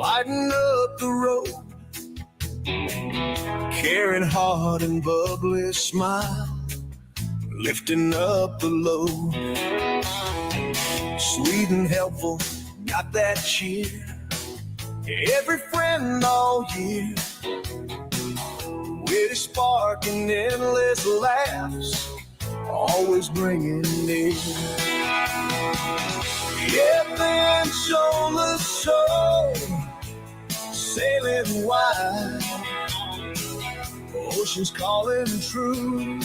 lighten up the road, carrying heart and bubbly smile, lifting up the load. Sweet and helpful, got that cheer, every friend all year, with a spark and endless laughs, always bringing near. Heaven, shoulder, soul, sailing wide, oceans calling true.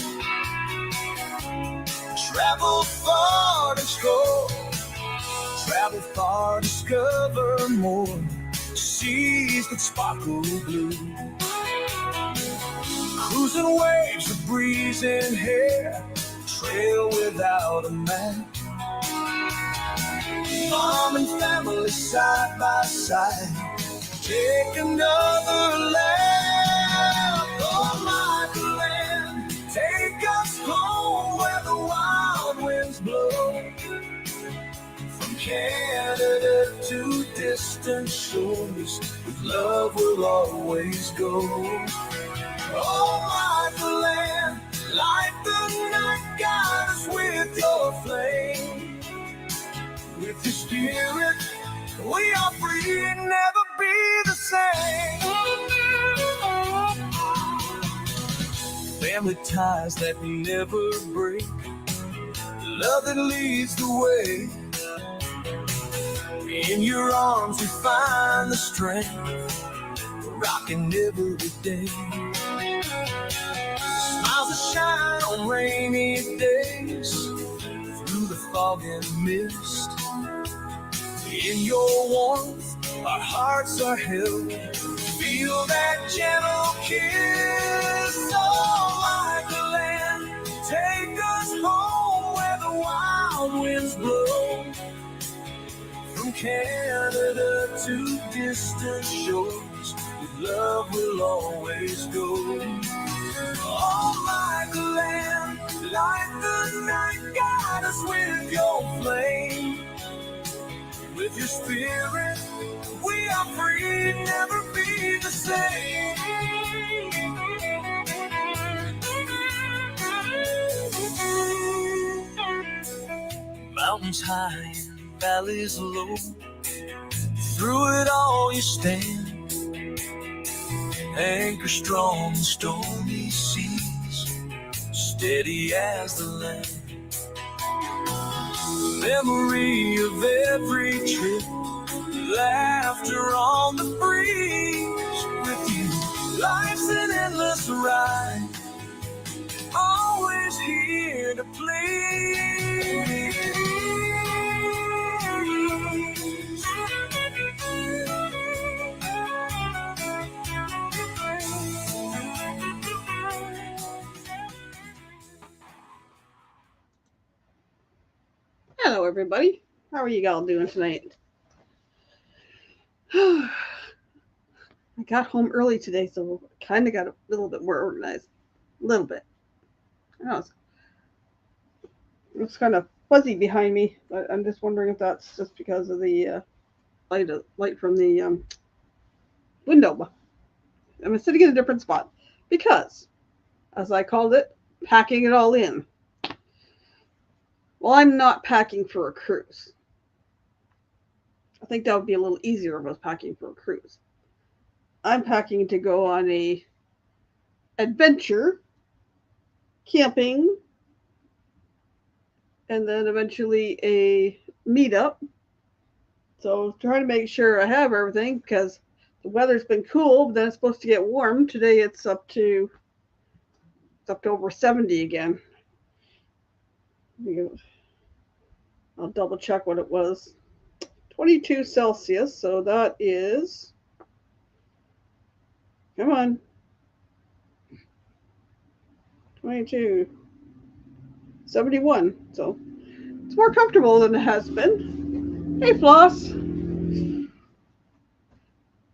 Travel far to score, travel far, discover more, seas that sparkle blue. Cruising waves, the breeze in hair, trail without a map. Mom and family side by side, take another lap. Oh, my land, take us home where the wild winds blow. From Canada to distant shores, with love we'll always go. Oh, my land, light the night, guide us with your flame. With your spirit, we are free, never be the same. Family ties that never break, love that leads the way. In your arms we find the strength, rocking every day. Smiles that shine on rainy days, through the fog and mist. In your warmth, our hearts are held. Feel that gentle kiss. Oh, like the land, take us home where the wild winds blow. From Canada to distant shores, with love we'll always go. Oh, like the land, light the night, guide us with your flame. With your spirit, we are free, never be the same. Mountains high and valleys low, through it all you stand. Anchor strong in stormy seas, steady as the land. Memory of every trip, laughter on the breeze. With you, life's an endless ride, always here to please. Hello, everybody. How are you all doing tonight? I got home early today, so kind of got a little bit more organized. A little bit. I know it's kind of fuzzy behind me, but I'm just wondering if that's just because of the light from the window. I'm sitting in a different spot because, as I called it, packing it all in. Well, I'm not packing for a cruise. I think that would be a little easier if I was packing for a cruise. I'm packing to go on a adventure, camping, and then eventually a meetup. So trying to make sure I have everything because the weather's been cool, but then it's supposed to get warm. Today it's up to over 70 again. I'll double check what it was. 22 Celsius, so that is, come on, 22, 71. So it's more comfortable than it has been. Hey, Floss.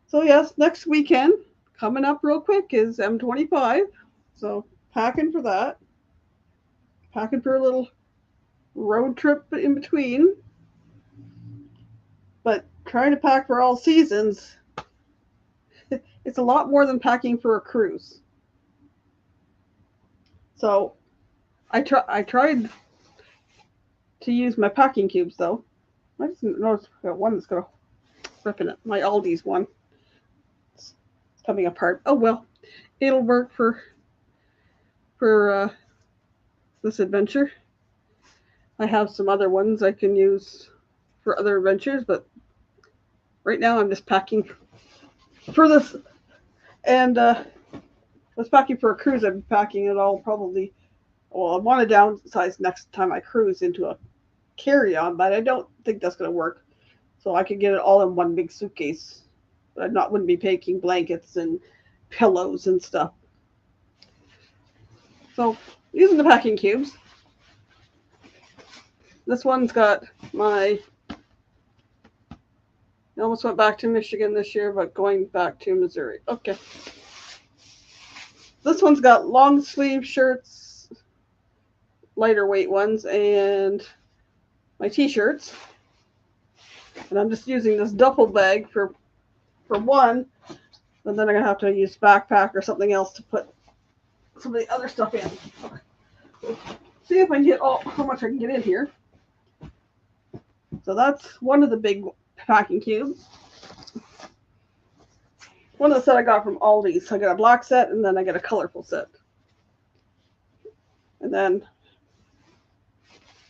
So yes, next weekend coming up real quick is M25. So packing for that. Packing for a little road trip in between. But trying to pack for all seasons, It's a lot more than packing for a cruise. So I tried to use my packing cubes though. I just noticed I got one that's gonna rip in it. My Aldi's one. It's coming apart. Oh well, it'll work for this adventure. I have some other ones I can use for other adventures, but right now I'm just packing for this. And I was packing for a cruise. I'd be packing it all probably. Well, I want to downsize next time I cruise into a carry-on, but I don't think that's going to work. So I could get it all in one big suitcase. But I wouldn't be packing blankets and pillows and stuff. So using the packing cubes. This one's got I almost went back to Michigan this year, but going back to Missouri. Okay. This one's got long sleeve shirts, lighter weight ones, and my t-shirts. And I'm just using this duffel bag for one, and then I'm gonna have to use backpack or something else to put some of the other stuff in. See if I can get how much I can get in here. So that's one of the big packing cubes. One of the set I got from Aldi's. I got a black set and then I got a colorful set. And then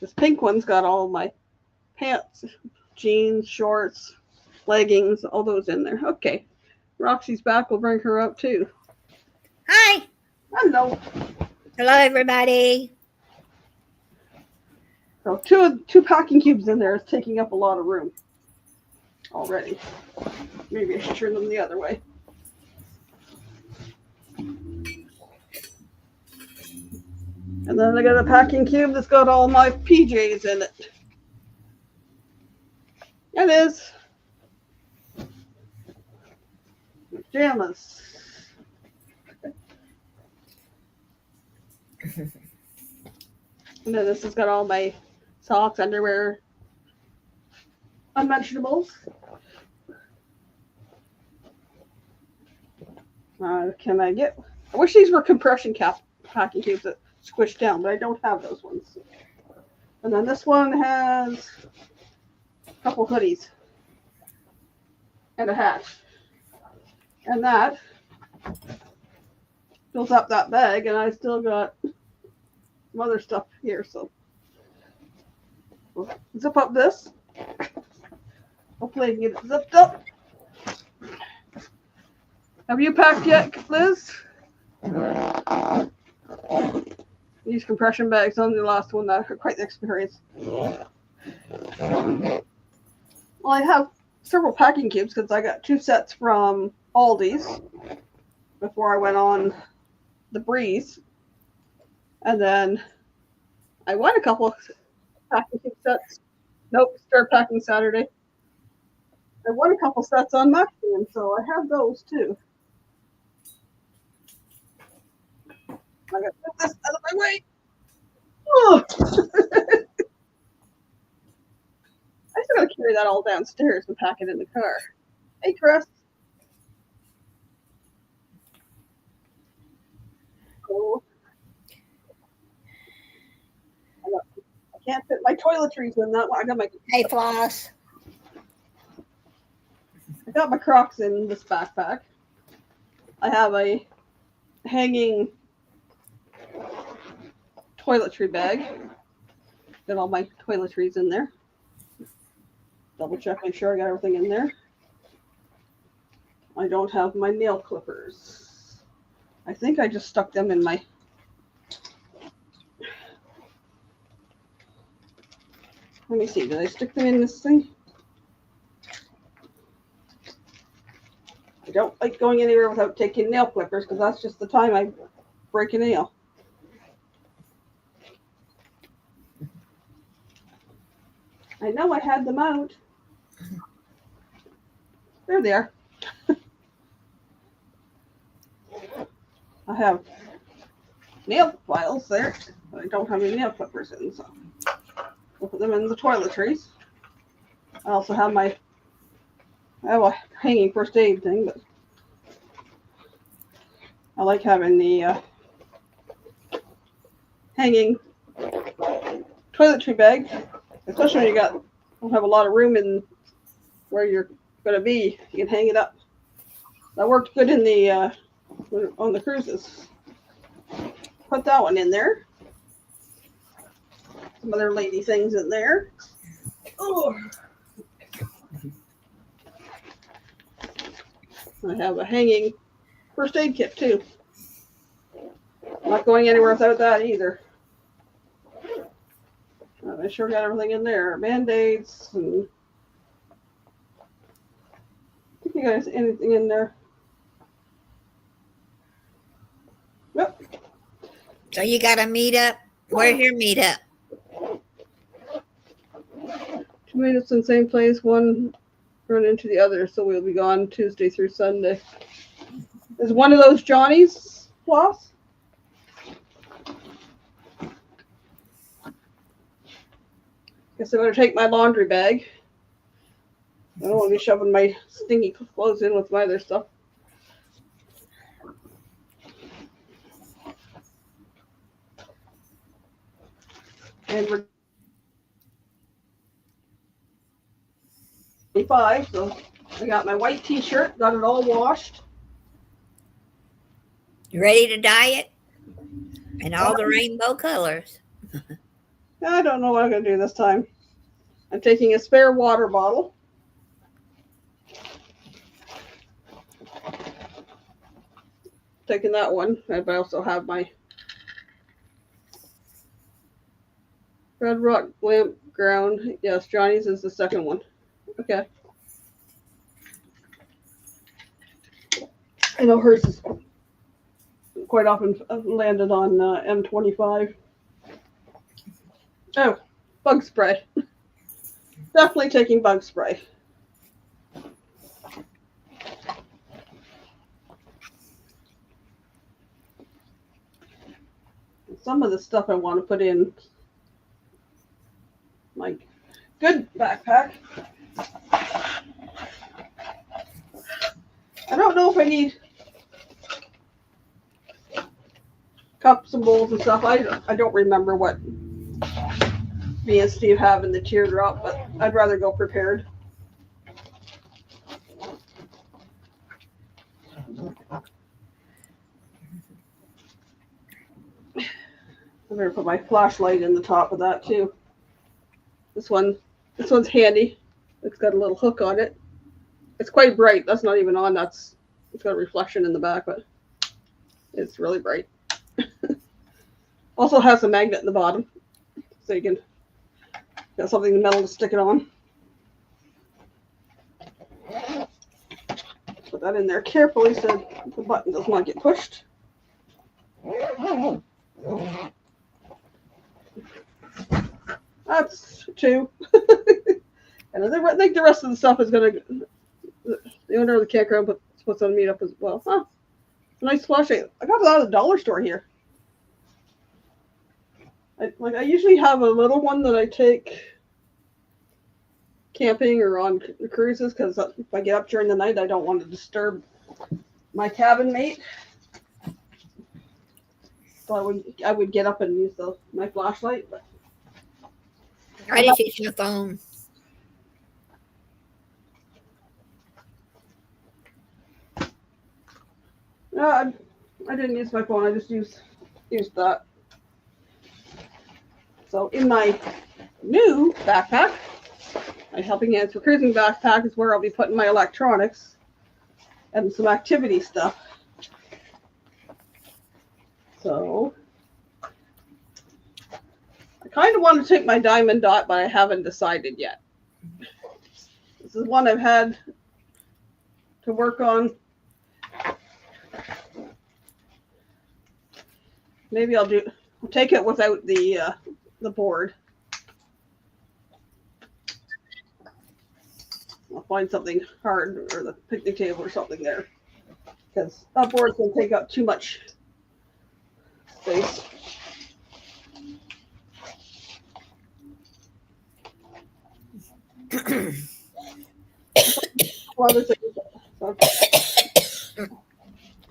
this pink one's got all my pants, jeans, shorts, leggings, all those in there. Okay. Roxy's back. We'll bring her up too. Hi. Hello. Hello, everybody. So two packing cubes in there is taking up a lot of room already. Maybe I should turn them the other way. And then I got a packing cube that's got all my PJs in it. It is pajamas. And then this has got all my socks, underwear, unmentionables. Can I get? I wish these were compression cap packing cubes that squish down, but I don't have those ones. And then this one has a couple hoodies and a hat. And that fills up that bag, and I still got some other stuff here, so we'll zip up this. Hopefully I can get it zipped up. Have you packed yet, Liz? These compression bags on the last one, that quite the experience. Well, I have several packing cubes because I got 2 sets from Aldi's before I went on the breeze. And then I won a couple of packing cube sets. Nope, start packing Saturday. I won a couple sets on Maximum, so I have those too. I gotta put this out of my way. Oh. I still gotta carry that all downstairs and pack it in the car. Hey, Chris. Oh. I can't fit my toiletries in that one. I got my Floss. I got my Crocs in this backpack. I have a hanging toiletry bag. Got all my toiletries in there. Double check, make sure I got everything in there. I don't have my nail clippers. I think I just stuck them in my... Let me see, did I stick them in this thing? I don't like going anywhere without taking nail clippers because that's just the time I break a nail. I know I had them out. There they are. I have nail files there, but I don't have any nail clippers in, so we'll put them in the toiletries. I also have I have a hanging first aid thing, but I like having the hanging toiletry bag, especially when don't have a lot of room in where you're going to be. You can hang it up. That worked good in the on the cruises. Put that one in there. Some other lady things in there. Oh. I have a hanging first aid kit too. I'm not going anywhere without that either. I sure got everything in there. Band-aids and I think you guys anything in there. Yep. So you got a meetup? Where's your meetup? 2 minutes in the same place, one run into the other, so we'll be gone Tuesday through Sunday. Is one of those Johnny's floss? Guess I better take my laundry bag. I don't want to be shoving my stinky clothes in with my other stuff. And we're 25, so I got my white t-shirt, got it all washed. You ready to dye it? And all the rainbow colors. I don't know what I'm going to do this time. I'm taking a spare water bottle. Taking that one. I also have my Red Rock lamp ground. Yes, Johnny's is the second one. Okay. I know hers is quite often landed on M25. Oh, bug spray. Definitely taking bug spray. Some of the stuff I want to put in my good backpack. I don't know if I need cups and bowls and stuff. I don't remember what me and Steve have in the teardrop, but I'd rather go prepared. I better put my flashlight in the top of that too. This one's handy. It's got a little hook on it. It's quite bright. That's not even on. It's got a reflection in the back, but it's really bright. Also has a magnet in the bottom, so you can got something metal to stick it on. Put that in there carefully so the button does not get pushed. That's two. And I think the rest of the stuff is going to, the owner of the campground puts on meetup as well. Huh. Nice flashlight. I got it out of the dollar store here. I usually have a little one that I take camping or on cruises because if I get up during the night, I don't want to disturb my cabin mate. So I would get up and use my flashlight. But I just use your phone. No, I didn't use my phone. I just used that. So in my new backpack, my Helping Hands for Cruising backpack is where I'll be putting my electronics and some activity stuff. So I kind of want to take my diamond dot, but I haven't decided yet. This is one I've had to work on. Maybe I'll take it without the board. I'll find something hard or the picnic table or something there, because that board can take up too much space. Other things. So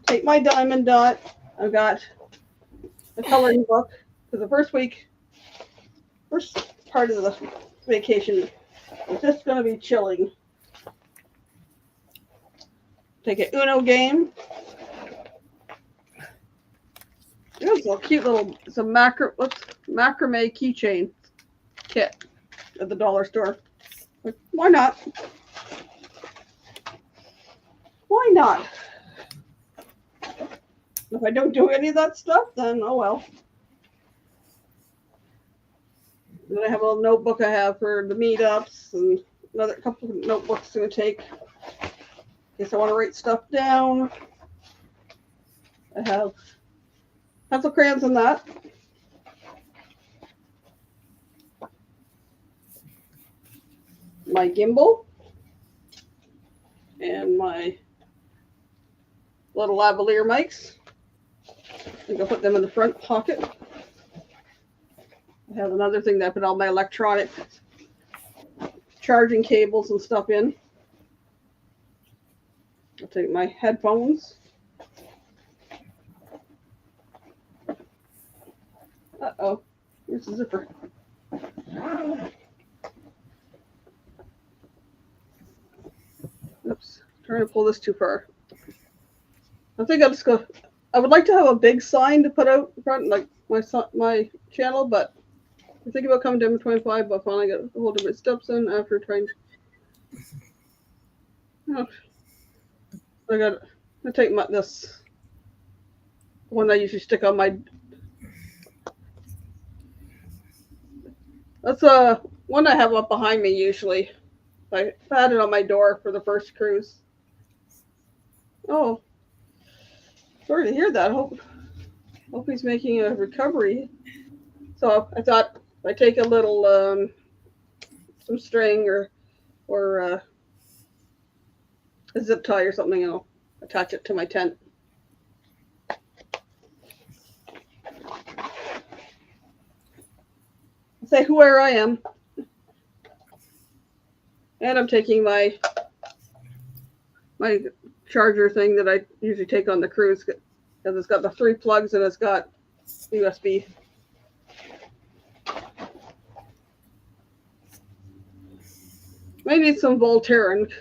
take Paint My Diamond Dot. I've got the coloring book for the first part of the vacation. It's just going to be chilling. Take an Uno game. There's a cute little, it's a macrame keychain kit at the dollar store. Like, why not? Why not? If I don't do any of that stuff, then oh well. Then I have a little notebook I have for the meetups and another couple of notebooks going to take in case I want to write stuff down. I have pencil crayons and that. My gimbal and my little lavalier mics. I think I'll put them in the front pocket. I have another thing that I put all my electronic charging cables and stuff in. I'll take my headphones. Uh-oh, here's the zipper. Oops, trying to pull this too far. I think I'll just go. I would like to have a big sign to put out in front, like my channel, but I think about coming down to 25, but finally got a hold of my steps in after trying to. Oh, I got to take this one I usually stick on my. That's one I have up behind me usually. I had it on my door for the first cruise. Oh, sorry to hear that. Hope he's making a recovery. So I thought if I take a little some string or a zip tie or something, and I'll attach it to my tent. Say where I am. And I'm taking my charger thing that I usually take on the cruise because it's got the 3 plugs and it's got USB. Maybe some Voltaren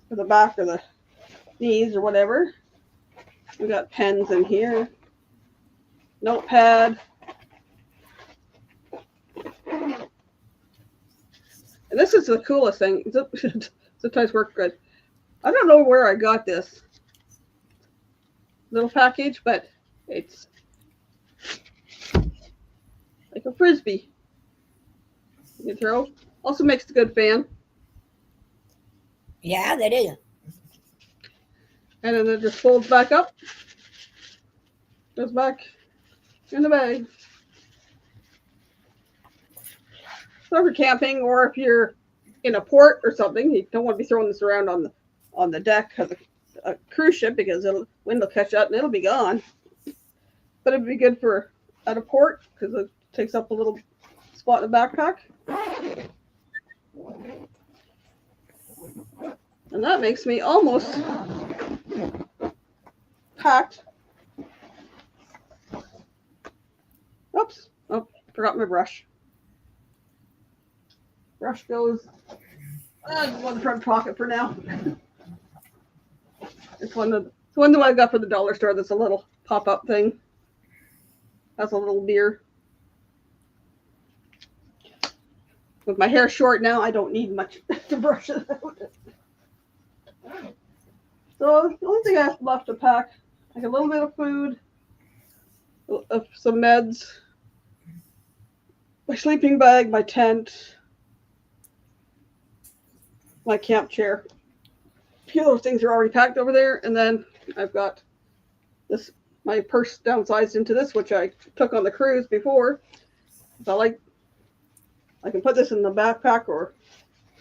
for the back of the knees or whatever. We got pens in here. Notepad. And this is the coolest thing. Sometimes work good. I don't know where I got this little package, but it's like a frisbee. You can throw. Also makes a good fan. Yeah, that is. And then it just folds back up. Goes back in the bag. So for camping, or if you're in a port or something, you don't want to be throwing this around on the deck of a cruise ship because the wind will catch up and it'll be gone. But it'd be good for at a port because it takes up a little spot in the backpack. And that makes me almost packed. Oops. Oh, forgot my brush. Brush goes in the front pocket for now. It's one that I got for the dollar store. That's a little pop-up thing. That's a little beer. With my hair short now, I don't need much to brush it out. So the only thing I have left to pack, like a little bit of food, some meds, my sleeping bag, my tent, my camp chair. A few of those things are already packed over there, and then I've got this my purse downsized into this, which I took on the cruise before. So I can put this in the backpack, or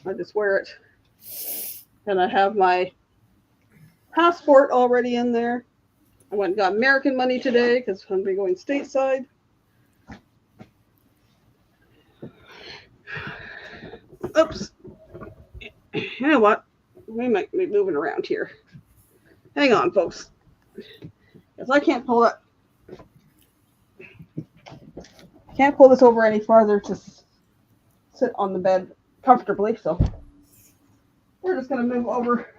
I just wear it. And I have my passport already in there. I went and got American money today because I'm going to be going stateside. Oops. You know what? We might be moving around here. Hang on, folks. Because I can't pull it. Can't pull this over any farther to sit on the bed comfortably. So we're just going to move over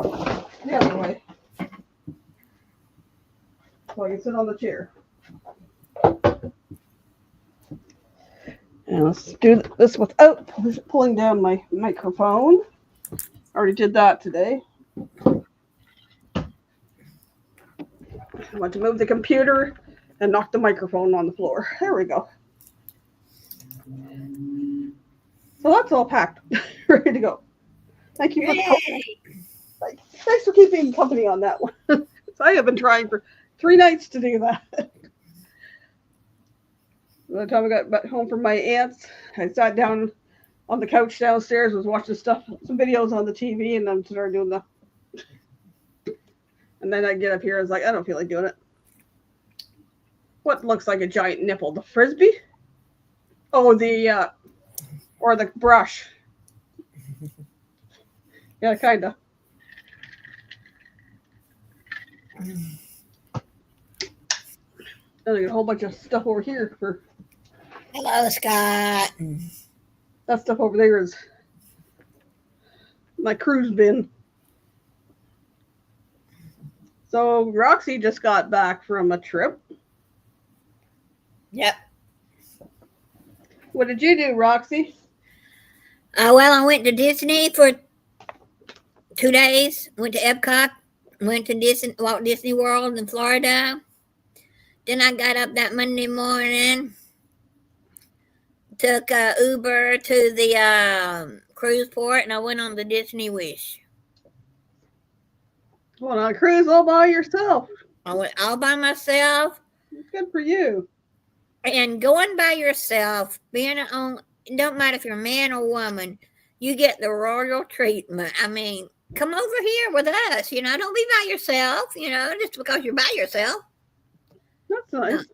the other way so I can sit on the chair. And let's do this without pulling down my microphone. Already did that today. I want to move the computer and knock the microphone on the floor. There we go. So that's all packed, ready to go. Thank you for thanks for keeping company on that one. So I have been trying for 3 nights to do that. By the time I got back home from my aunt's, I sat down on the couch downstairs, was watching some videos on the TV, and then started doing and then I get up here and was like, I don't feel like doing it. What looks like a giant nipple? The frisbee? Oh, or the brush. Yeah, kind of. And I got a whole bunch of stuff over here for. Hello, Scott. That stuff over there is my cruise bin. So Roxy just got back from a trip. Yep. What did you do, Roxy? Well, I went to Disney for 2 days. Went to Epcot. Went to Walt Disney World in Florida. Then I got up that Monday morning. Took Uber to the cruise port, and I went on the Disney Wish. Went on a cruise all by yourself. I went all by myself. Good for you. And going by yourself, being on, it don't matter if you're a man or woman, you get the royal treatment. I mean, come over here with us. Don't be by yourself. Just because you're by yourself. That's nice.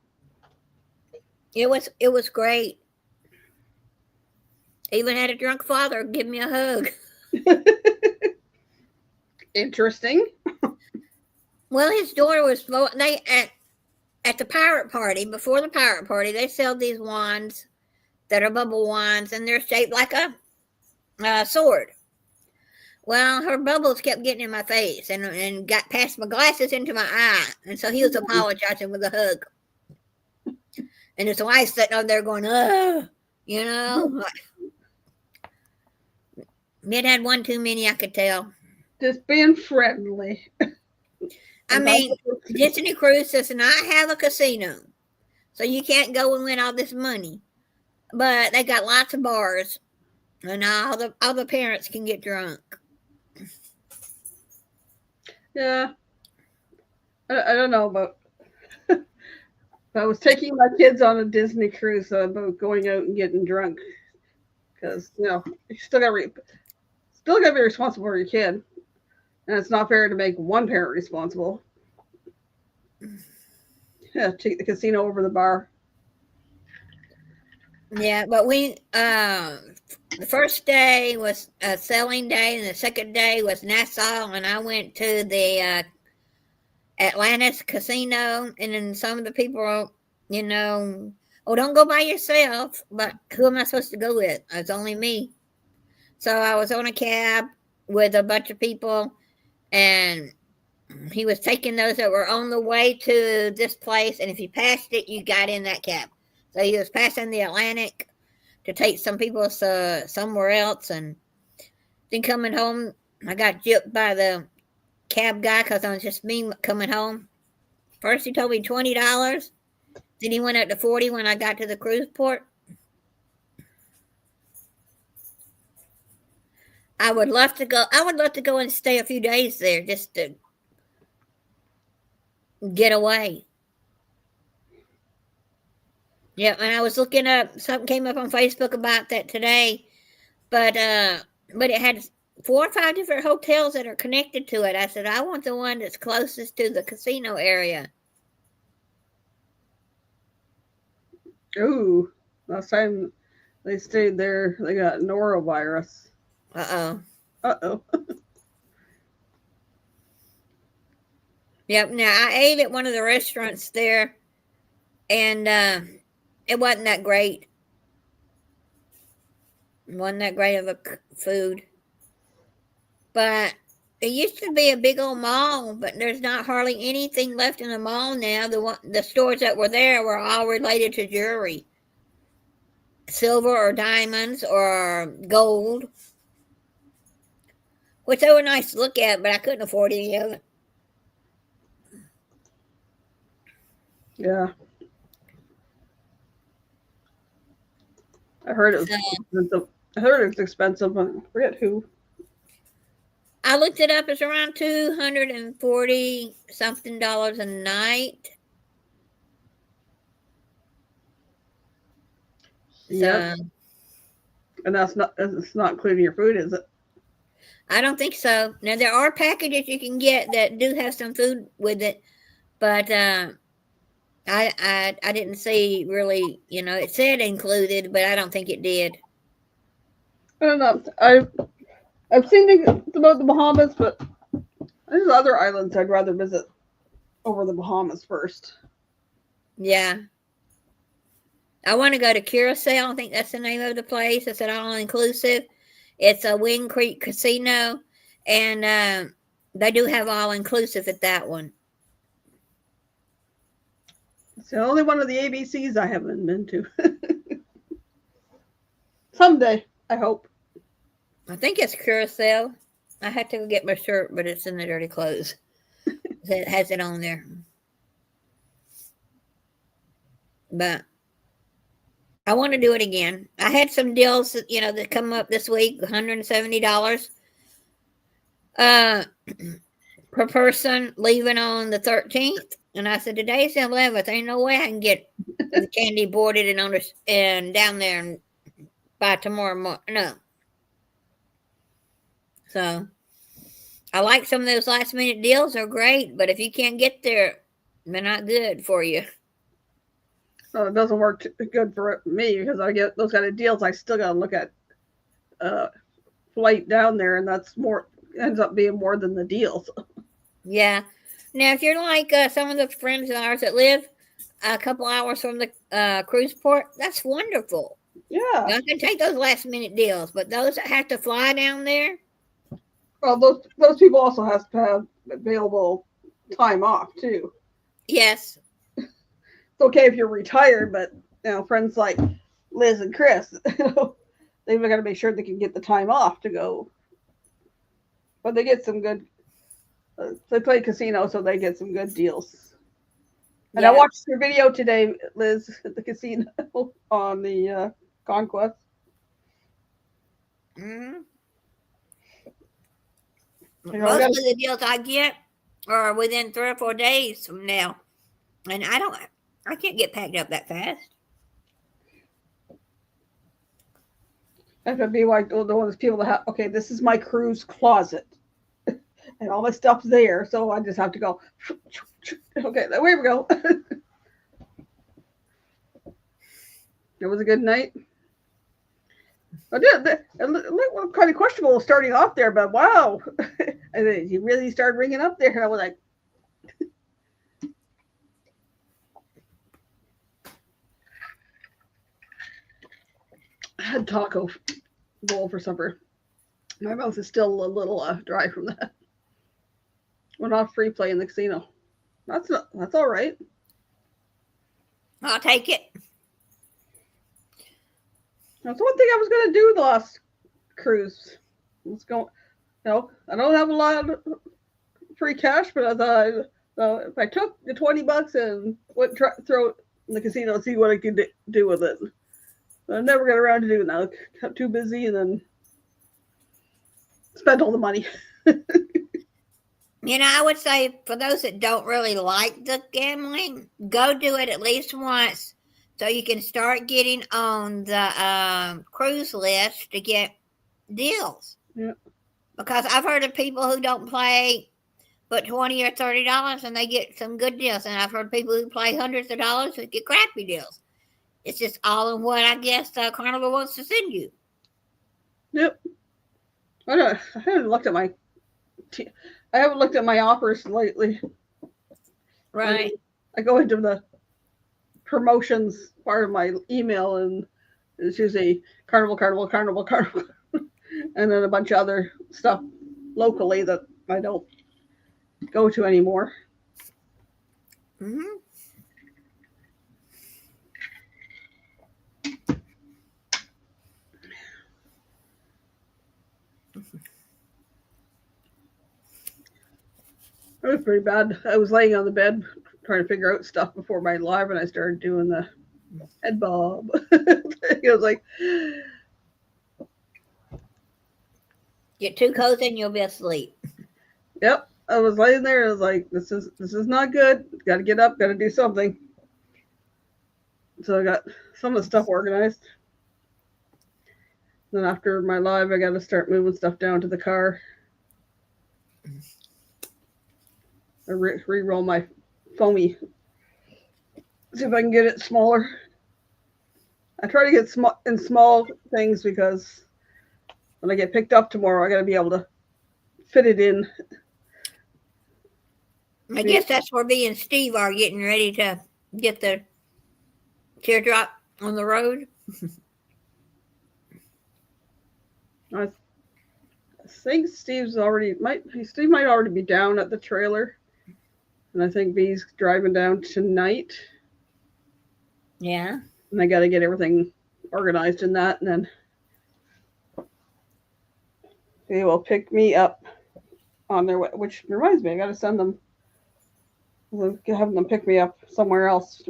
It was great. Even had a drunk father give me a hug. Interesting. Well, his daughter was at the pirate party. Before the pirate party, they sell these wands that are bubble wands, and they're shaped like a sword. Well, her bubbles kept getting in my face and got past my glasses into my eye, and so he was apologizing with a hug. And his wife sitting over there going, It had one too many, I could tell. Just being friendly. I mean, Disney Cruise does not have a casino, so you can't go and win all this money. But they got lots of bars, and all the parents can get drunk. Yeah. I don't know about. I was taking my kids on a Disney cruise about going out and getting drunk, because you still got to be responsible for your kid, and it's not fair to make one parent responsible. Yeah, take the casino over the bar. Yeah, but the first day was a sailing day, and the second day was Nassau, and I went to the Atlantis Casino, and then some of the people, don't go by yourself, but who am I supposed to go with? It's only me. So I was on a cab with a bunch of people, and he was taking those that were on the way to this place, and if you passed it, you got in that cab. So he was passing the Atlantic to take some people somewhere else, and then coming home, I got gypped by the cab guy because I was just me coming home. First he told me $20, then he went up to $40 when I got to the cruise port. I would love to go and stay a few days there just to get away. Yeah, and I was looking up, something came up on Facebook about that today, but it had 4 or 5 different hotels that are connected to it. I said, I want the one that's closest to the casino area. Ooh, last time they stayed there, they got norovirus. Uh-oh. Uh-oh. Yep. Now I ate at one of the restaurants there, and it wasn't that great. It wasn't that great of a food. But it used to be a big old mall, but there's not hardly anything left in the mall now. The stores that were there were all related to jewelry, silver or diamonds or gold, which they were nice to look at, but I couldn't afford any of it. Yeah. I heard it was So expensive. I heard it's expensive, but I forget who. I looked it up. It's around $240 something a night. Yep. So And it's not including your food, is it? I don't think so. Now there are packages you can get that do have some food with it, but I didn't see really. It said included, but I don't think it did. I don't know. I've seen things about the Bahamas, but there's other islands I'd rather visit over the Bahamas first. Yeah. I want to go to Curacao. I think that's the name of the place. It's an all inclusive. It's a Wing Creek Casino, and they do have all inclusive at that one. It's the only one of the ABCs I haven't been to. Someday, I hope. I think it's Curacao. I had to go get my shirt, but it's in the dirty clothes. It has it on there. But I want to do it again. I had some deals that come up this week, $170 per person, leaving on the 13th. And I said, today's the 11th. Ain't no way I can get the candy boarded and down there and by tomorrow morning. No. So I like some of those last minute deals. Are great, but if you can't get there, they're not good for you. So it doesn't work good for me because I get those kind of deals. I still got to look at flight down there, and that's ends up being more than the deals. Yeah. Now, if you're like some of the friends of ours that live a couple hours from the cruise port, that's wonderful. Yeah. I can take those last minute deals, but those that have to fly down there. Well, those people also have to have available time off too. Yes. It's okay if you're retired, but friends like Liz and Chris, they've got to make sure they can get the time off to go. But they get some good. They play casino, so they get some good deals. And I watched your video today, Liz, at the casino on the Conquest. Mm-hmm. Most of the deals I get are within 3 or 4 days from now, and I can't get packed up that fast. That would be like the ones people that have. Okay, this is my cruise closet, and all my stuff's there, so I just have to go. Okay, there we go. It was a good night. I did. It looked kind of questionable starting off there, but wow. And then you really started ringing up there. And I was like, I had taco bowl for supper. My mouth is still a little dry from that. We're not free play in the casino. That's all right. I'll take it. That's one thing I was going to do the last cruise. Let's go. I don't have a lot of free cash, but I thought if I took the $20 and throw it in the casino and see what I could do with it. But I never got around to doing that. I got too busy and then spent all the money. I would say for those that don't really like the gambling, go do it at least once so you can start getting on the cruise list to get deals. Yeah. Because I've heard of people who don't play but $20 or $30 and they get some good deals. And I've heard people who play hundreds of dollars who get crappy deals. It's just all in what I guess Carnival wants to send you. Yep. I haven't looked at my offers lately. Right. I go into the promotions part of my email, and it's usually Carnival, Carnival, Carnival, Carnival, and then a bunch of other stuff locally that I don't go to anymore. Mm-hmm. It was pretty bad. I was laying on the bed trying to figure out stuff before my live, and I started doing the head bob. It was like, Get too cozy and you'll be asleep. yep. I was laying there. I was like, this is not good. Got to get up. Got to do something. So I got some of the stuff organized. Then after my live, I got to start moving stuff down to the car. I re-roll my foamy. See if I can get it smaller. I try to get in small things because when I get picked up tomorrow, I got to be able to fit it in. I guess that's where me and Steve are getting ready to get the teardrop on the road. I think Steve might already be down at the trailer, and I think B's driving down tonight. Yeah. And I got to get everything organized in that, and then they will pick me up on their way. Which reminds me, I got to send them, have them pick me up somewhere else.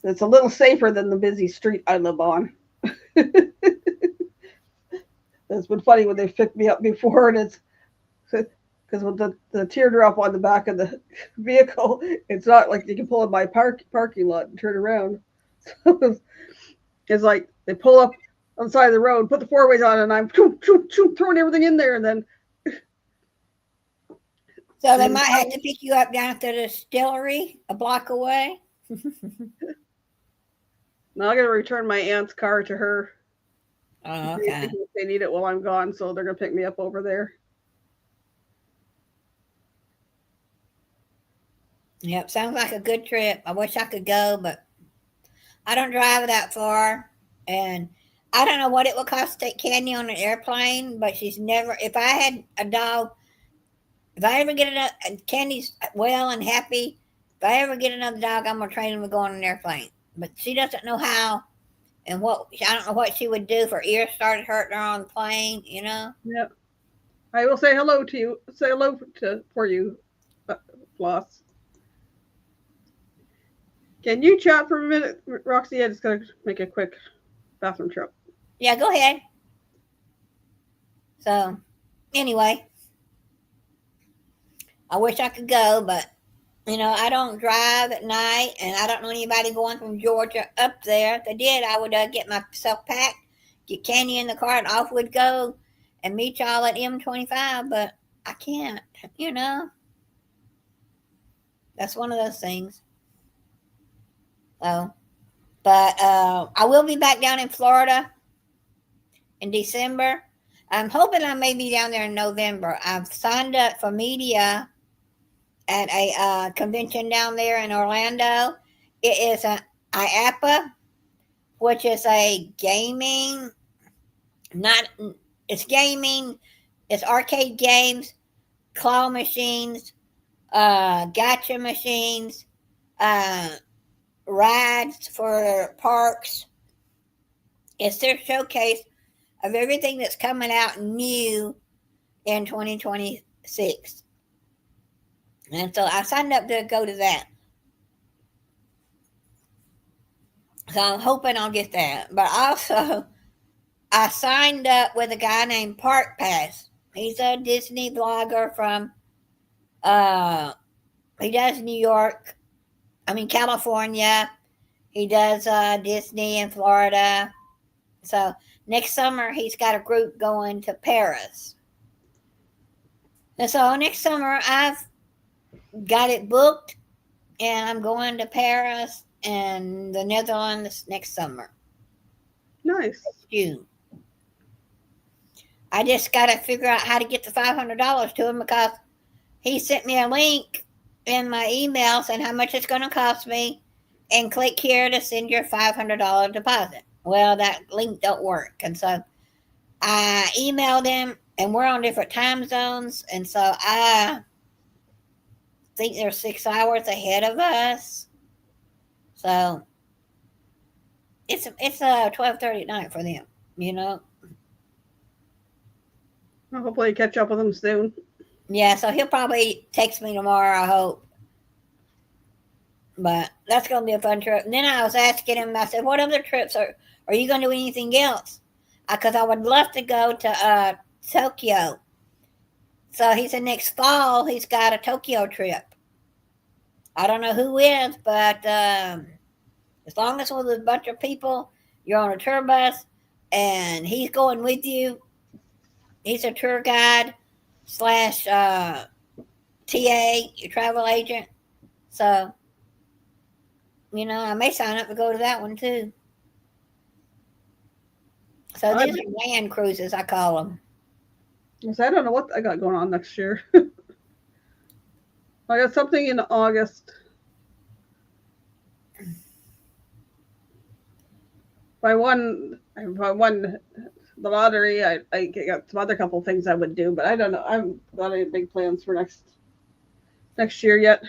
It's a little safer than the busy street I live on. It's been funny when they've picked me up before, and it's because with the teardrop on the back of the vehicle, it's not like you can pull in my parking lot and turn around. So it's like they pull up on the side of the road, put the four ways on, and I'm throwing everything in there, and then. So they might have to pick you up down at the distillery a block away. Now I got to return my aunt's car to her. Oh, okay. They need it while I'm gone, so they're gonna pick me up over there. Yep, sounds like a good trip. I wish I could go, but I don't drive that far, and I don't know what it would cost to take Candy on an airplane. But she's never. If I had a dog, if I ever get Candy's well and happy. If I ever get another dog, I'm gonna train him to go on an airplane. But she doesn't know how. And I don't know what she would do if her ear started hurting her on the plane, you know? Yep. I will say hello to you. Say hello for you, Floss. Can you chat for a minute, Roxy? I just gotta make a quick bathroom trip. Yeah, go ahead. So, anyway, I wish I could go, but I don't drive at night, and I don't know anybody going from Georgia up there. If they did, I would get myself packed, get Candy in the car, and off we'd go and meet y'all at M25, but I can't, That's one of those things. So, but I will be back down in Florida in December. I'm hoping I may be down there in November. I've signed up for media at a convention down there in Orlando. It is an IAPA, which is a gaming, it's gaming, it's arcade games, claw machines, gotcha machines, rides for parks. It's their showcase of everything that's coming out new in 2026. And so I signed up to go to that. So I'm hoping I'll get that. But also, I signed up with a guy named Park Pass. He's a Disney blogger from, he does California. He does Disney in Florida. So next summer, he's got a group going to Paris. And so next summer, I've got it booked, and I'm going to Paris and the Netherlands next summer. Nice. June. I just got to figure out how to get the $500 to him because he sent me a link, in my email saying how much it's going to cost me and click here to send your $500 deposit. Well, that link don't work. And so I emailed him, and we're on different time zones. And so I think they're 6 hours ahead of us. So it's 12:30 at night for them, you know. Well, hopefully, catch up with him soon. Yeah, so he'll probably text me tomorrow, I hope. But that's going to be a fun trip. And then I was asking him, I said, what other trips are you going to do anything else? Because I would love to go to Tokyo. So he said next fall he's got a Tokyo trip. I don't know who is, but as long as with a bunch of people, you're on a tour bus, and he's going with you. He's a tour guide slash TA, your travel agent. So, I may sign up to go to that one too. So these are land cruises, I call them. I don't know what I got going on next year. I got something in August. If I won the lottery, I got some other couple things I would do, but I don't know. I haven't got any big plans for next year yet.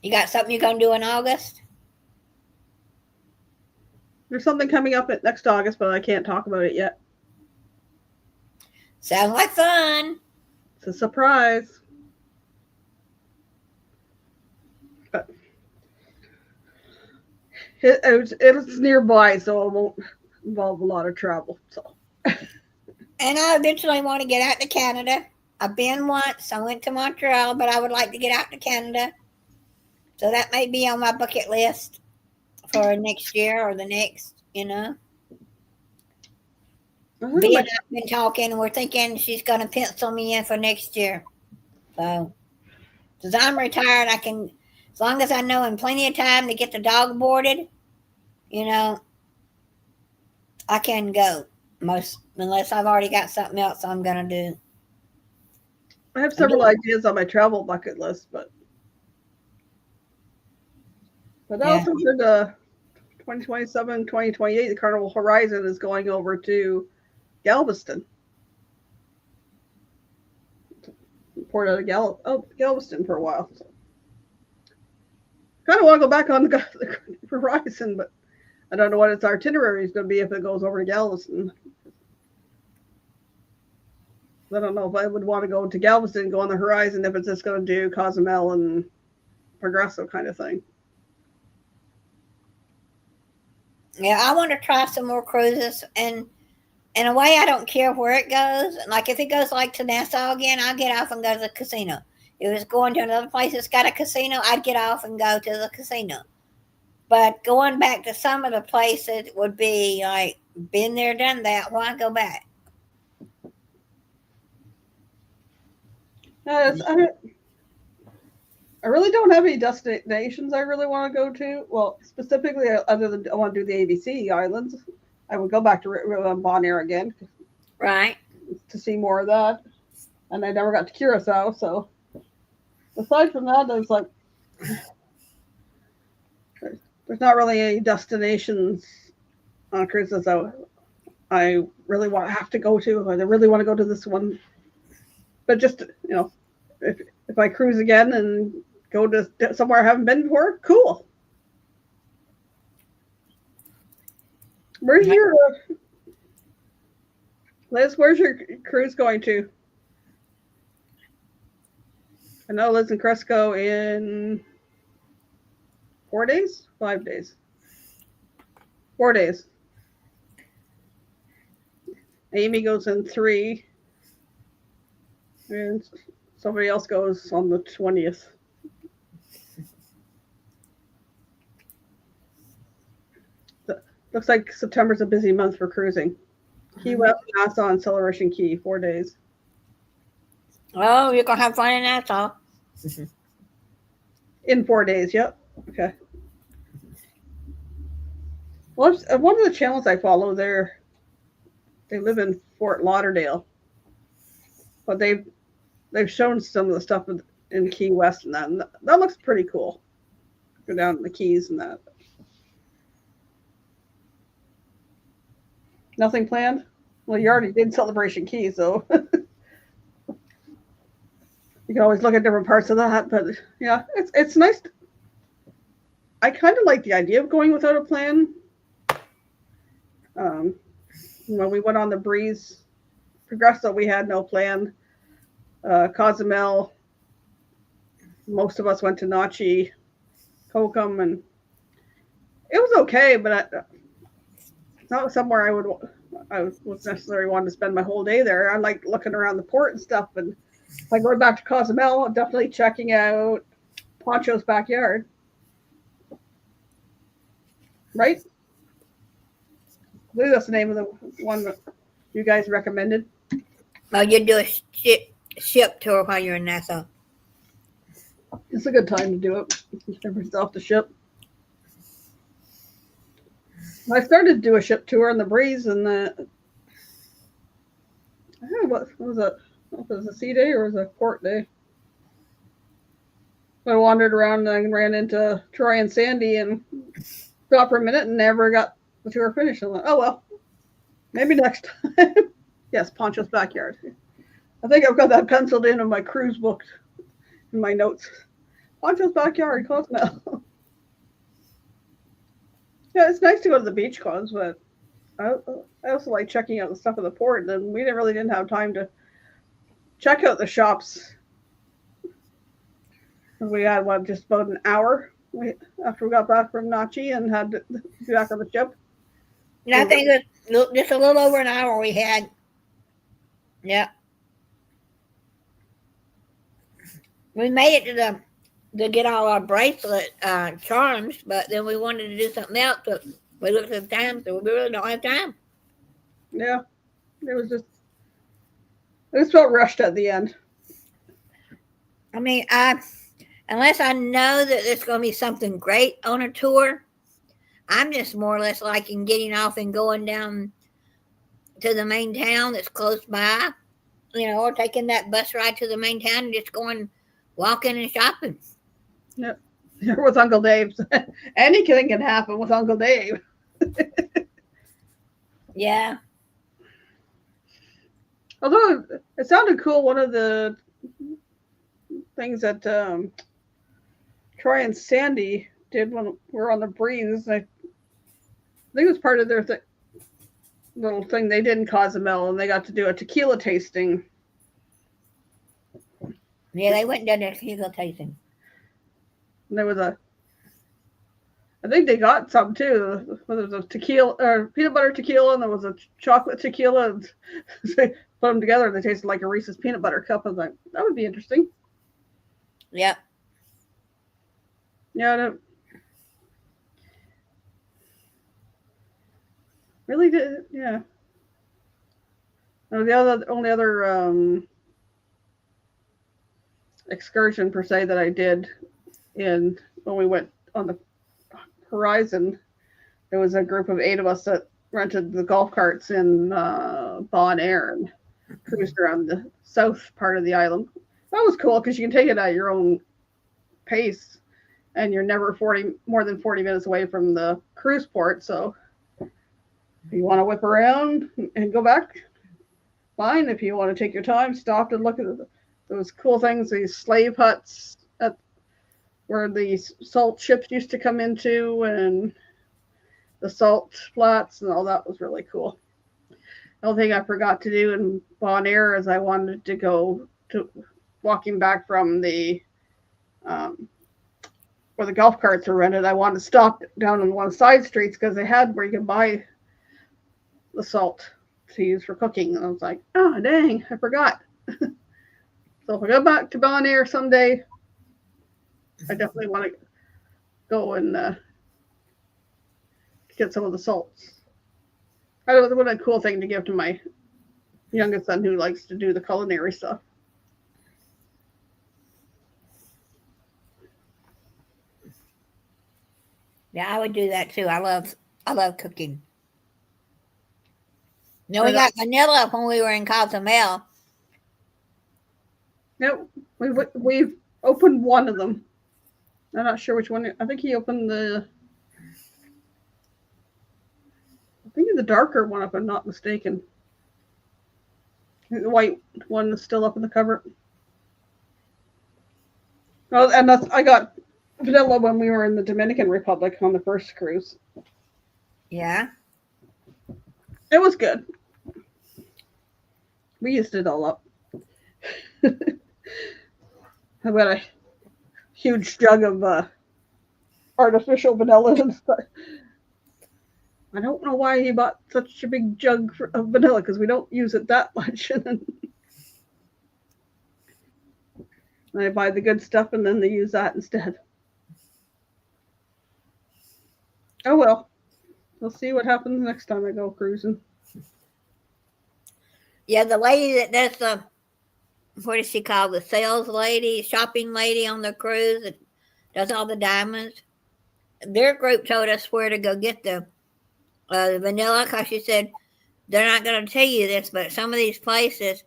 You got something you're going to do in August? There's something coming up next August, but I can't talk about it yet. Sounds like fun. It's a surprise. But it's nearby, so it won't involve a lot of travel. So. And I eventually want to get out to Canada. I've been once. I went to Montreal, but I would like to get out to Canada. So that may be on my bucket list for next year or the next, Bea and I've been talking, and we're thinking she's going to pencil me in for next year. So, since I'm retired, I can, as long as I know in plenty of time to get the dog boarded, I can go. Unless I've already got something else I'm going to do. I have several ideas on my travel bucket list, but also for the 2027, 2028, the Carnival Horizon is going over to Galveston. Port out of Galveston for a while. So. Kind of want to go back on the Horizon, but I don't know what its itinerary is going to be if it goes over to Galveston. I don't know if I would want to go to Galveston, go on the Horizon, if it's just going to do Cozumel and Progresso kind of thing. Yeah, I want to try some more cruises, and in a way, I don't care where it goes. Like if it goes like to Nassau again, I'll get off and go to the casino. If it's going to another place that's got a casino, I'd get off and go to the casino. But going back to some of the places would be like, been there, done that. Why go back? I really don't have any destinations I really want to go to. Well, specifically, other than I want to do the ABC Islands. I would go back to Bonaire again. Right. To see more of that. And I never got to Curacao, so aside from that, there's not really any destinations on cruises I really have to go to. I really want to go to this one. But just, if I cruise again and go to somewhere I haven't been before, cool. Where's your Liz? Where's your cruise going to? I know Liz and Cresco in 4 days, 5 days, 4 days. Amy goes in 3, and somebody else goes on the 20th. Looks like September's a busy month for cruising. Key West, Nassau, and Celebration Key, 4 days. Oh, you're going to have fun in Nassau. In 4 days, yep. Okay. Well, one of the channels I follow, they live in Fort Lauderdale, but they've shown some of the stuff in Key West and that. And that looks pretty cool. Go down to the Keys and that. Nothing planned? Well, you already did Celebration Key, so you can always look at different parts of that. But yeah, it's nice. I kind of like the idea of going without a plan. When we went on the Breeze, Progresso, we had no plan. Cozumel, most of us went to Nachi, Kokum, and it was okay, but it's not somewhere I was necessarily wanting to spend my whole day there. I like looking around the port and stuff, and like going back to Cozumel, definitely checking out Poncho's backyard. Right? I believe that's the name of the one that you guys recommended. Oh, you do a ship tour while you're in Nassau. It's a good time to do it. Everybody's off the ship. I started to do a ship tour on the Breeze, and what was it? Was it a sea day or was it a port day? I wandered around and ran into Troy and Sandy and stopped for a minute and never got the tour finished. I'm like, oh well, maybe next time. Yes, Poncho's backyard. I think I've got that penciled in my cruise book in my notes. Poncho's backyard, Cozumel. Yeah, it's nice to go to the beach cons, but I also like checking out the stuff at the port. And we didn't have time to check out the shops. We had just about an hour after we got back from Nachi and had to be back on the ship. And I think it's just a little over an hour we had. Yeah. We made it to get all our bracelet charms, but then we wanted to do something else. But we looked at the time, so we really don't have time. Yeah, it just felt rushed at the end. I mean, unless I know that there's going to be something great on a tour, I'm just more or less liking getting off and going down to the main town that's close by, or taking that bus ride to the main town and just going walking and shopping. Yep. With Uncle Dave. Anything can happen with Uncle Dave. Yeah. Although it sounded cool, one of the things that Troy and Sandy did when we were on the Breeze, I think it was part of their little thing they did in Cozumel, and they got to do a tequila tasting. Yeah, they went and done a tequila tasting. And there was I think they got some too. Whether it was a tequila or peanut butter tequila, and there was a chocolate tequila. And they put them together, and they tasted like a Reese's peanut butter cup. I was like, that would be interesting. Yep. Yeah, really did. Yeah. No, the only other excursion per se that I did when we went on the Horizon, there was a group of 8 of us that rented the golf carts in Bon Air and cruised around the south part of the island. That was cool because you can take it at your own pace, and you're never more than 40 minutes away from the cruise port. So if you want to whip around and go back, fine. If you want to take your time, stop and look at those cool things, these slave huts where the salt ships used to come into, and the salt flats and all that was really cool. The only thing I forgot to do in Bon Air is I wanted to go to walking back from the where the golf carts were rented. I wanted to stop down on one of the side streets because they had where you could buy the salt to use for cooking. And I was like, oh, dang, I forgot. So if I go back to Bon Air someday, I definitely want to go and get some of the salts. I don't know what a cool thing to give to my youngest son who likes to do the culinary stuff. Yeah, I would do that too. I love cooking. No, we got vanilla when we were in Cozumel. No, we've opened one of them. I'm not sure which one. I think he opened the darker one, if I'm not mistaken. The white one is still up in the cupboard. Well, and I got vanilla when we were in the Dominican Republic on the first cruise. Yeah. It was good. We used it all up. I got a huge jug of artificial vanilla and stuff. I don't know why he bought such a big jug of vanilla because we don't use it that much. And I buy the good stuff and then they use that instead. Oh well, we'll see what happens next time I go cruising. Yeah, the lady that does the, what is she called? The sales lady, shopping lady on the cruise that does all the diamonds. Their group told us where to go get the vanilla because she said they're not going to tell you this, but some of these places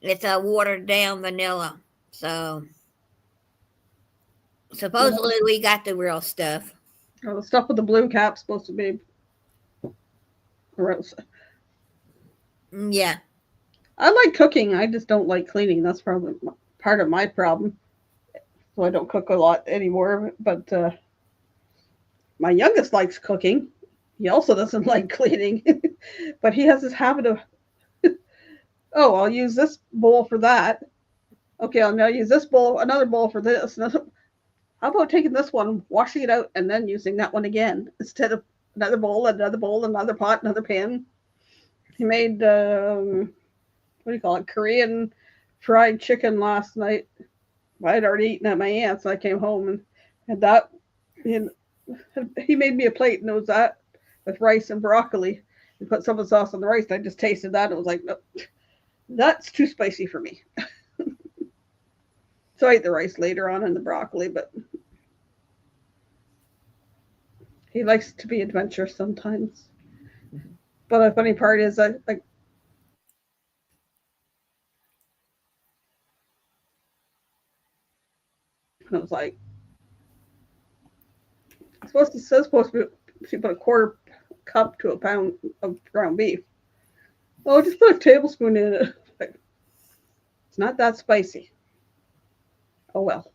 it's a watered down vanilla. So supposedly we got the real stuff. Oh, the stuff with the blue cap's supposed to be gross. Yeah. I like cooking. I just don't like cleaning. That's probably part of my problem. So I don't cook a lot anymore. But my youngest likes cooking. He also doesn't like cleaning. But he has this habit of, oh, I'll use this bowl for that. Okay, I'll now use this bowl, another bowl for this. How about taking this one, washing it out, and then using that one again instead of another bowl, another pot, another pan. He made what do you call it? Korean fried chicken last night. I had already eaten at my aunt's. I came home and had that. And he made me a plate, and it was that with rice and broccoli. He put some of the sauce on the rice. And I just tasted that. And it was like, no, that's too spicy for me. So I ate the rice later on and the broccoli, but he likes to be adventurous sometimes. But the funny part is, I was like, it's supposed to be, she put a quarter cup to a pound of ground beef. Oh, just put a tablespoon in it. Like, it's not that spicy. Oh well.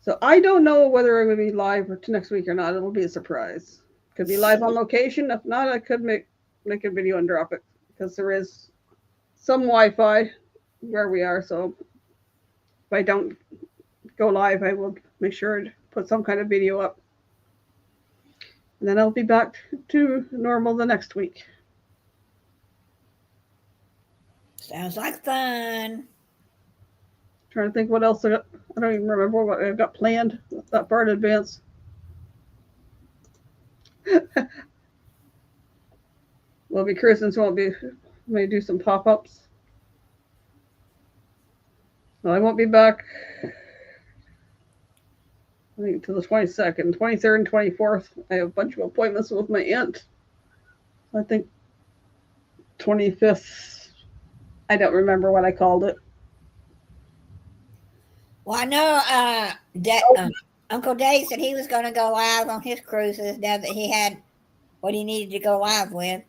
So I don't know whether I'm going to be live next week or not. It'll be a surprise. Could be live on location. If not, I could make a video and drop it because there is some Wi-Fi where we are. So if I don't go live, I will make sure to put some kind of video up. And then I'll be back to normal the next week. Sounds like fun. Trying to think what else I got. I don't even remember what I've got planned that far in advance. We'll be cruising, so may do some pop-ups. So I won't be back, I think, until the 22nd, 23rd, and 24th. I have a bunch of appointments with my aunt. I think 25th. I don't remember what I called it. Well, I know Uncle Dave said he was going to go live on his cruises now that he had what he needed to go live with.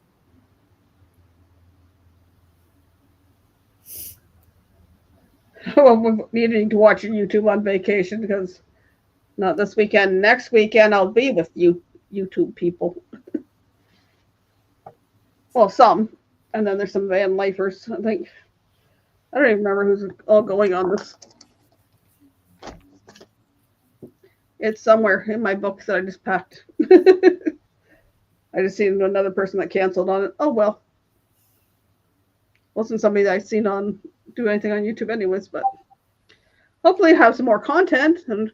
Well, we're needing to watch YouTube on vacation because not this weekend. Next weekend, I'll be with you YouTube people. Well, some. And then there's some van lifers, I think. I don't even remember who's all going on this. It's somewhere in my books that I just packed. I just seen another person that canceled on it. Oh, well. Wasn't somebody that I've seen do anything on YouTube anyways, but hopefully have some more content and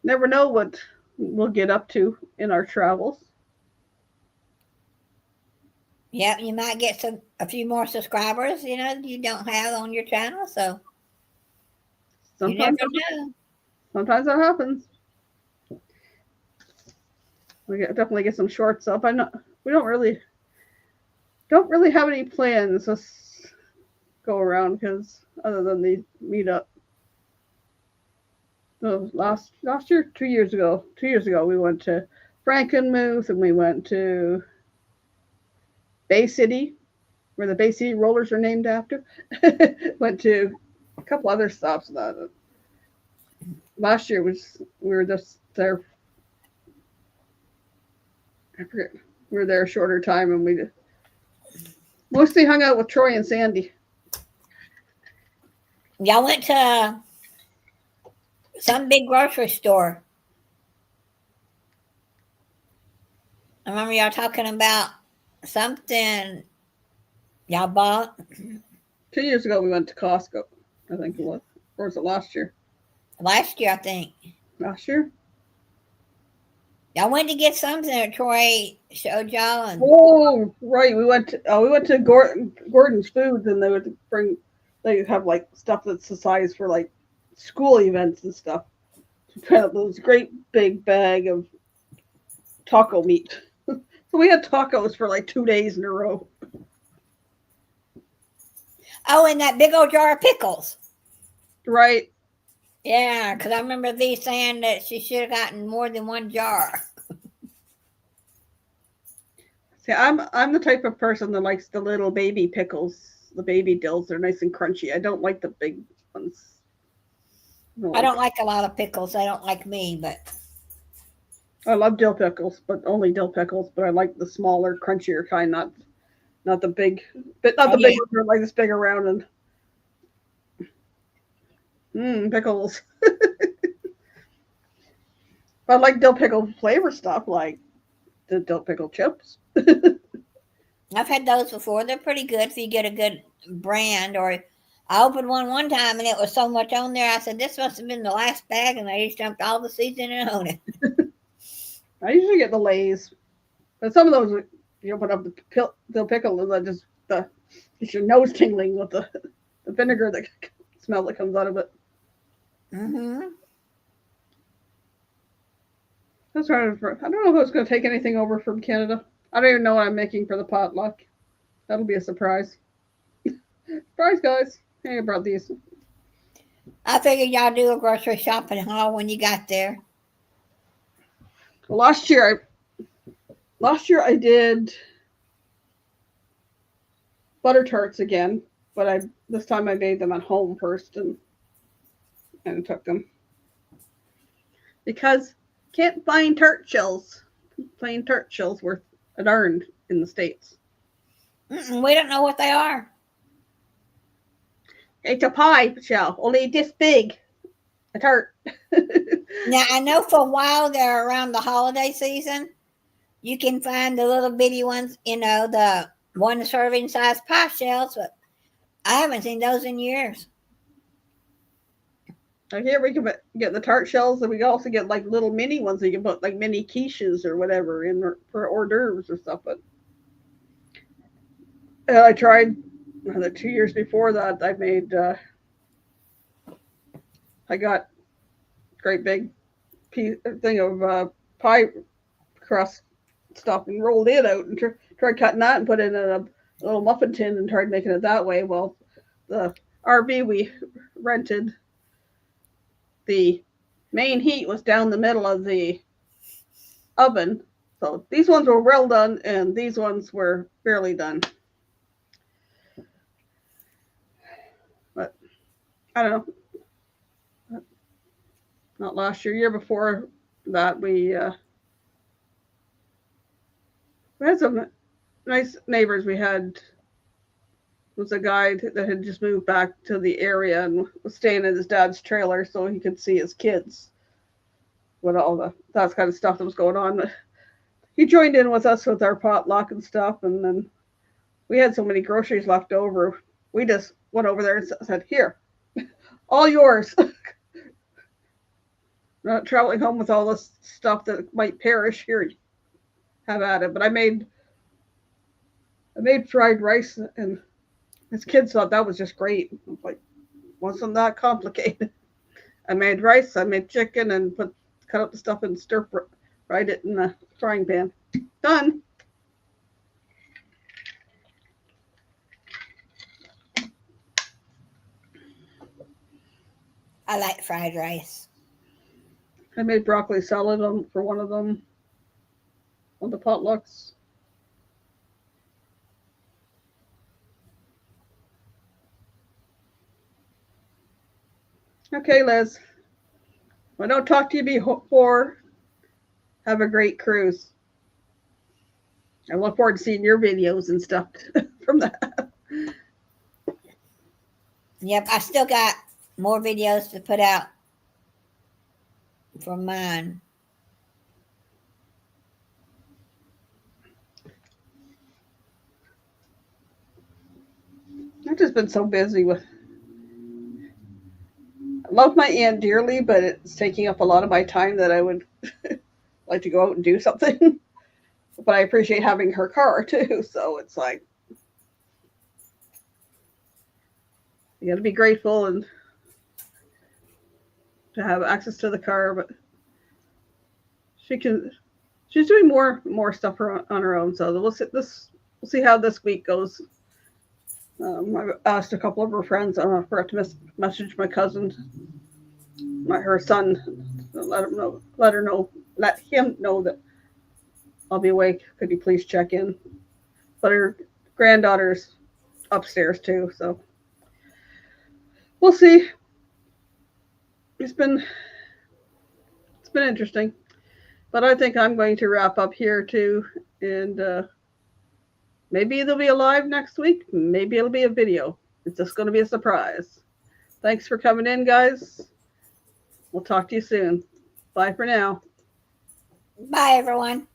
never know what we'll get up to in our travels. Yeah, you might get a few more subscribers, you don't have on your channel, so Sometimes that happens. We definitely get some shorts up. We don't really have any plans. go around because other than the meetup. So last year, 2 years ago, we went to Frankenmuth and we went to Bay City, where the Bay City Rollers are named after. Went to a couple other stops. Last year we were just there. I forget. We were there a shorter time, and we mostly hung out with Troy and Sandy. Y'all went to some big grocery store. I remember y'all talking about something y'all bought. 2 years ago we went to Costco. I think it was. Or was it last year? Last year, I think. Last year? Y'all went to get something that Troy showed y'all. And oh, right. We went to Gordon's Foods, and they have like stuff that's the size for like school events and stuff. It was a great big bag of taco meat. So we had tacos for like 2 days in a row. oh, and that big old jar of pickles. Right. Yeah, because I remember Thee saying that she should have gotten more than one jar. See, I'm the type of person that likes the little baby pickles, the baby dills. They're nice and crunchy. I don't like the big ones. No. I don't like a lot of pickles. They don't like me, but I love dill pickles, but only dill pickles. But I like the smaller, crunchier kind, not the big, but not the big ones that are like this big around and pickles. I like dill pickle flavor stuff, like the dill pickle chips. I've had those before. They're pretty good if you get a good brand. Or I opened one time and it was so much on there. I said, this must have been the last bag, and I just dumped all the seasoning on it. I usually get the Lay's, but some of those you open up the dill pickle and that just gets your nose tingling with the vinegar, the smell that comes out of it. Mm-hmm. That's right. I don't know if I was going to take anything over from Canada. I don't even know what I'm making for the potluck. That'll be a surprise. Surprise, guys. Hey, I brought these. I figured y'all do a grocery shopping haul when you got there. Well, last year I did butter tarts again, but this time I made them at home first and took them because can't find tart shells. Plain tart shells worth a darn in the States. We don't know what they are. It's a pie shell, only this big. A tart. Now, I know for a while there around the holiday season, you can find the little bitty ones, the one serving size pie shells, but I haven't seen those in years. Here we can get the tart shells, and we can also get like little mini ones that you can put like mini quiches or whatever in for hors d'oeuvres or stuff. But I tried the 2 years before that. I got a great big thing of pie crust stuff and rolled it out and tried cutting that and put it in a little muffin tin and tried making it that way. Well, the RV we rented, the main heat was down the middle of the oven. So these ones were well done and these ones were barely done. But I don't know. Not last year, year before that, we had some nice neighbors. Was a guy that had just moved back to the area and was staying in his dad's trailer so he could see his kids with all that kind of stuff that was going on. He joined in with us with our potluck and stuff, and then we had so many groceries left over. We just went over there and said, here, all yours. Not traveling home with all this stuff that might perish. Here, have at it. But I made fried rice, and his kids thought that was just great. Like, wasn't that complicated. I made rice, I made chicken, and cut up the stuff and fried it in the frying pan. Done. I like fried rice. I made broccoli salad for one of them on the potlucks. Okay, Liz. If I don't talk to you before, have a great cruise. I look forward to seeing your videos and stuff from that. Yep, I still got more videos to put out for mine. I've just been so busy with. I love my aunt dearly, but it's taking up a lot of my time that I would like to go out and do something. But I appreciate having her car too, so it's like you got to be grateful and to have access to the car. But she's doing more stuff on her own. So we'll see how this week goes. I've asked a couple of her friends. Forgot to message my cousin, her son, let him know that I'll be awake. Could you please check in? But her granddaughter's upstairs too, so we'll see. It's been interesting, but I think I'm going to wrap up here too, and maybe there'll be a live next week. Maybe it'll be a video. It's just going to be a surprise. Thanks for coming in, guys. We'll talk to you soon. Bye for now. Bye, everyone.